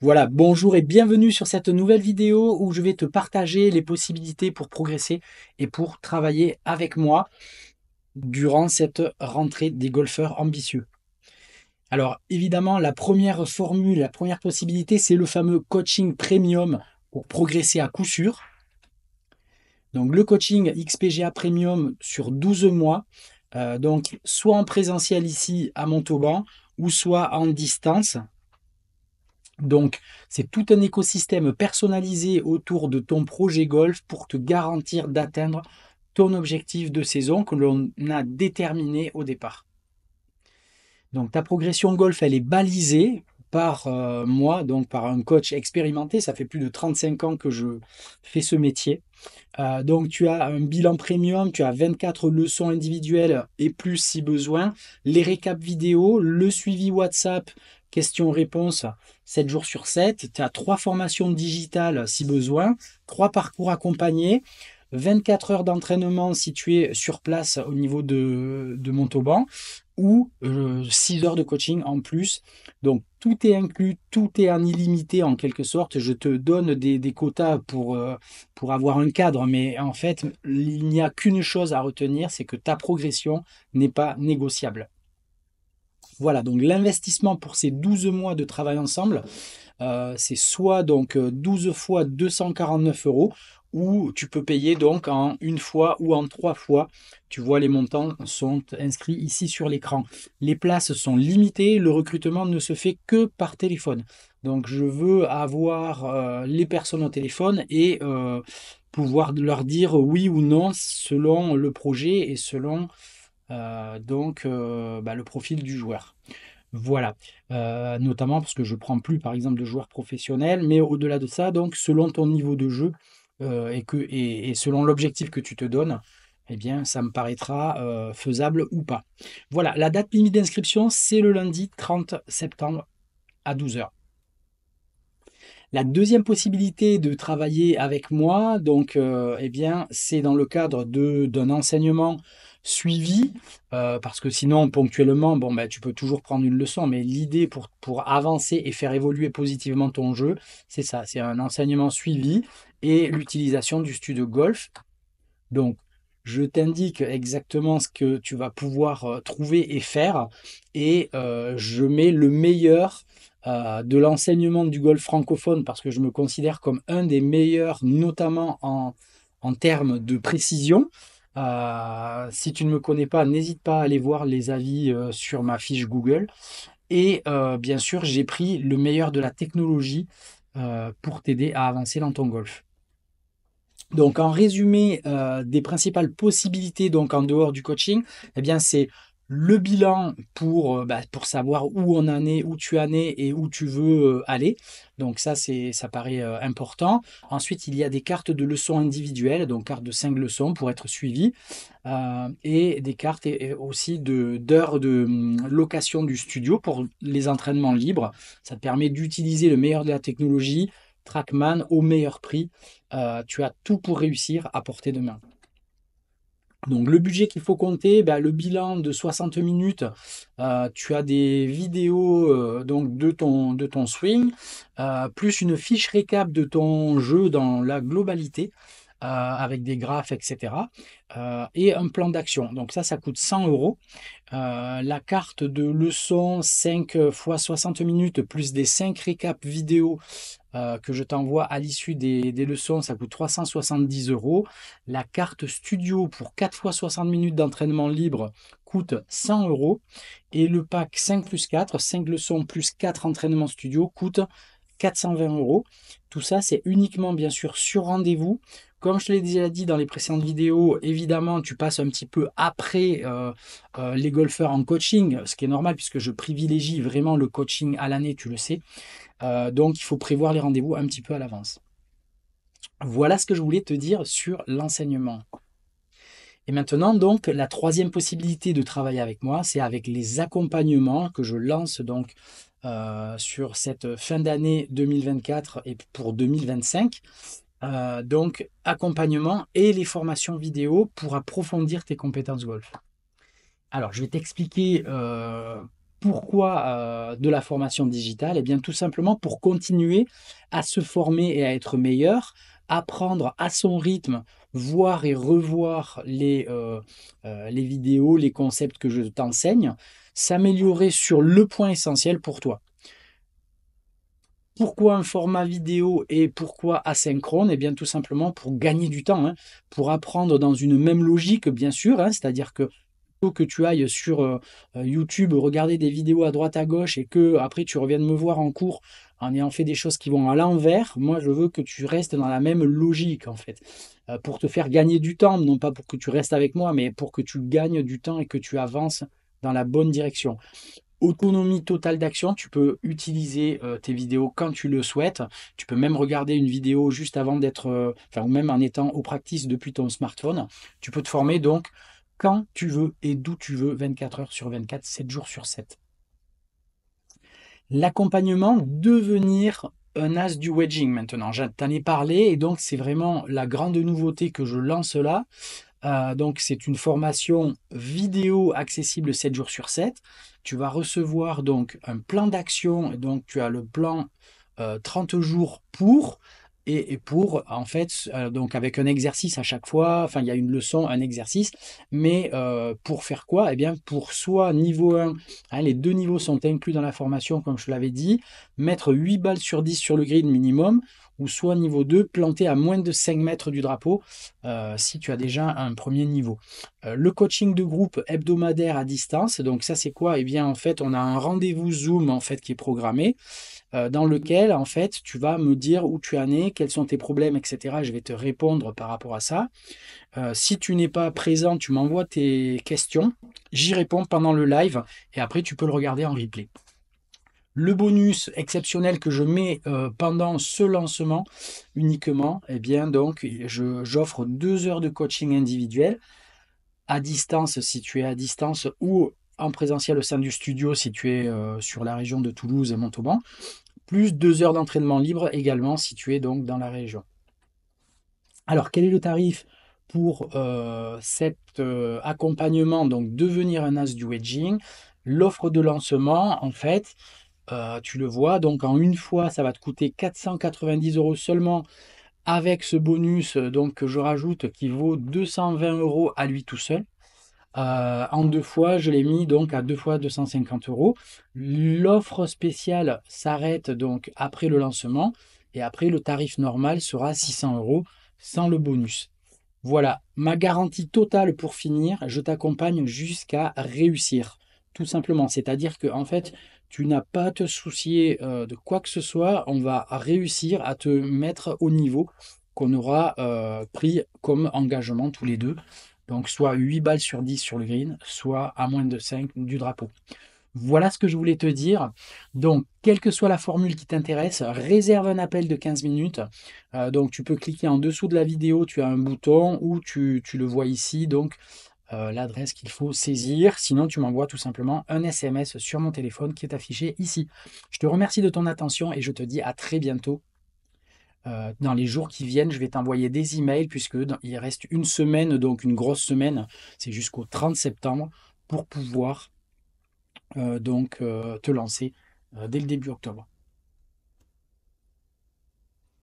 Voilà, bonjour et bienvenue sur cette nouvelle vidéo où je vais te partager les possibilités pour progresser et pour travailler avec moi durant cette rentrée des golfeurs ambitieux. Alors évidemment, la première formule, la première possibilité, c'est le fameux coaching premium pour progresser à coup sûr. Donc le coaching XPGA Premium sur 12 mois, donc soit en présentiel ici à Montauban ou soit en distance. Donc, c'est tout un écosystème personnalisé autour de ton projet golf pour te garantir d'atteindre ton objectif de saison que l'on a déterminé au départ. Donc, ta progression golf, elle est balisée par moi, donc par un coach expérimenté. Ça fait plus de 35 ans que je fais ce métier. Donc, tu as un bilan premium, tu as 24 leçons individuelles et plus si besoin, les récaps vidéo, le suivi WhatsApp, questions-réponses 7 jours sur 7. Tu as 3 formations digitales si besoin, 3 parcours accompagnés, 24 heures d'entraînement si tu es sur place au niveau de Montauban ou 6 heures de coaching en plus. Donc tout est inclus, tout est en illimité en quelque sorte. Je te donne des quotas pour avoir un cadre, mais en fait, il n'y a qu'une chose à retenir, c'est que ta progression n'est pas négociable. Voilà, donc l'investissement pour ces 12 mois de travail ensemble, c'est soit donc 12 fois 249 euros, ou tu peux payer donc en une fois ou en 3 fois. Tu vois, les montants sont inscrits ici sur l'écran. Les places sont limitées, le recrutement ne se fait que par téléphone. Donc je veux avoir les personnes au téléphone et pouvoir leur dire oui ou non selon le projet et selon le profil du joueur. Voilà, notamment parce que je prends plus par exemple de joueurs professionnels, mais au-delà de ça, donc selon ton niveau de jeu et selon l'objectif que tu te donnes, eh bien ça me paraîtra faisable ou pas. Voilà, la date limite d'inscription, c'est le lundi 30 septembre à 12 heures. La deuxième possibilité de travailler avec moi, donc, eh bien, c'est dans le cadre d'un enseignement suivi, parce que sinon, ponctuellement, bon, ben, tu peux toujours prendre une leçon, mais l'idée pour avancer et faire évoluer positivement ton jeu, c'est ça, c'est un enseignement suivi et l'utilisation du studio golf. Donc, je t'indique exactement ce que tu vas pouvoir trouver et faire, et je mets le meilleur de l'enseignement du golf francophone parce que je me considère comme un des meilleurs, notamment en termes de précision. Si tu ne me connais pas, n'hésite pas à aller voir les avis sur ma fiche Google. Et bien sûr, j'ai pris le meilleur de la technologie pour t'aider à avancer dans ton golf. Donc, en résumé, des principales possibilités donc en dehors du coaching, eh bien, c'est le bilan pour savoir où on en est, où tu en es et où tu veux aller. Donc ça paraît important. Ensuite, il y a des cartes de leçons individuelles, donc cartes de 5 leçons pour être suivi, et des cartes et aussi d'heures de location du studio pour les entraînements libres. Ça te permet d'utiliser le meilleur de la technologie, Trackman au meilleur prix. Tu as tout pour réussir à portée de main. Donc le budget qu'il faut compter, le bilan de 60 minutes, tu as des vidéos donc de ton swing, plus une fiche récap de ton jeu dans la globalité, avec des graphes, etc. Et un plan d'action. Donc ça coûte 100 euros. La carte de leçon 5 fois 60 minutes plus des 5 récaps vidéo que je t'envoie à l'issue des leçons, ça coûte 370 euros. La carte studio pour 4 fois 60 minutes d'entraînement libre coûte 100 euros. Et le pack 5 plus 4, 5 leçons plus 4 entraînements studio coûte 420 euros. Tout ça, c'est uniquement bien sûr sur rendez-vous. Comme je te l'ai déjà dit dans les précédentes vidéos, évidemment, tu passes un petit peu après les golfeurs en coaching, ce qui est normal puisque je privilégie vraiment le coaching à l'année, tu le sais. Donc, il faut prévoir les rendez-vous un petit peu à l'avance. Voilà ce que je voulais te dire sur l'enseignement. Et maintenant, donc, la troisième possibilité de travailler avec moi, c'est avec les accompagnements que je lance donc sur cette fin d'année 2024 et pour 2025. Donc, accompagnement et les formations vidéo pour approfondir tes compétences golf. Alors, je vais t'expliquer Pourquoi de la formation digitale? Eh bien, tout simplement pour continuer à se former et à être meilleur, apprendre à son rythme, voir et revoir les vidéos, les concepts que je t'enseigne, s'améliorer sur le point essentiel pour toi. Pourquoi un format vidéo et pourquoi asynchrone? Eh bien, tout simplement pour gagner du temps, hein, pour apprendre dans une même logique, bien sûr, hein, c'est-à-dire que tu ailles sur YouTube, regarder des vidéos à droite à gauche et que après tu reviennes me voir en cours en ayant fait des choses qui vont à l'envers, moi je veux que tu restes dans la même logique en fait. Pour te faire gagner du temps, non pas pour que tu restes avec moi, mais pour que tu gagnes du temps et que tu avances dans la bonne direction. Autonomie totale d'action, tu peux utiliser tes vidéos quand tu le souhaites. Tu peux même regarder une vidéo juste avant d'être, enfin, ou même en étant au practice depuis ton smartphone. Tu peux te former donc quand tu veux et d'où tu veux, 24 heures sur 24, 7 jours sur 7. L'accompagnement, devenir un as du wedging maintenant. Je t'en ai parlé et donc c'est vraiment la grande nouveauté que je lance là. Donc, c'est une formation vidéo accessible 7 jours sur 7. Tu vas recevoir donc un plan d'action. Donc, tu as le plan 30 jours pour et pour, en fait, donc avec un exercice à chaque fois. Enfin, il y a une leçon, un exercice. Mais pour faire quoi? Eh bien, pour soit niveau 1, hein, les deux niveaux sont inclus dans la formation, comme je te l'avais dit, mettre 8 balles sur 10 sur le grid minimum, ou soit niveau 2, planter à moins de 5 mètres du drapeau si tu as déjà un premier niveau. Le coaching de groupe hebdomadaire à distance, donc ça c'est quoi? Eh bien en fait on a un rendez-vous Zoom en fait qui est programmé dans lequel en fait tu vas me dire où tu en es, quels sont tes problèmes, etc. Je vais te répondre par rapport à ça. Si tu n'es pas présent, tu m'envoies tes questions, j'y réponds pendant le live et après tu peux le regarder en replay. Le bonus exceptionnel que je mets pendant ce lancement uniquement, eh bien donc j'offre 2 heures de coaching individuel à distance si tu es à distance ou en présentiel au sein du studio si tu es sur la région de Toulouse et Montauban, plus 2 heures d'entraînement libre également si tu es donc dans la région. Alors quel est le tarif pour cet accompagnement, donc devenir un as du wedging? L'offre de lancement, en fait, tu le vois, donc en une fois, ça va te coûter 490 euros seulement avec ce bonus donc, que je rajoute qui vaut 220 euros à lui tout seul. En deux fois, je l'ai mis donc à 2 fois 250 euros. L'offre spéciale s'arrête donc après le lancement et après le tarif normal sera 600 euros sans le bonus. Voilà, ma garantie totale pour finir, je t'accompagne jusqu'à réussir, tout simplement. C'est-à-dire que en fait, tu n'as pas à te soucier de quoi que ce soit, on va réussir à te mettre au niveau qu'on aura pris comme engagement tous les deux. Donc soit 8 balles sur 10 sur le green, soit à moins de 5 du drapeau. Voilà ce que je voulais te dire. Donc, quelle que soit la formule qui t'intéresse, réserve un appel de 15 minutes. Donc, tu peux cliquer en dessous de la vidéo, tu as un bouton ou tu le vois ici, donc l'adresse qu'il faut saisir. Sinon, tu m'envoies tout simplement un SMS sur mon téléphone qui est affiché ici. Je te remercie de ton attention et je te dis à très bientôt. Dans les jours qui viennent, je vais t'envoyer des emails puisque il reste une semaine, donc une grosse semaine, c'est jusqu'au 30 septembre, pour pouvoir donc te lancer dès le début octobre.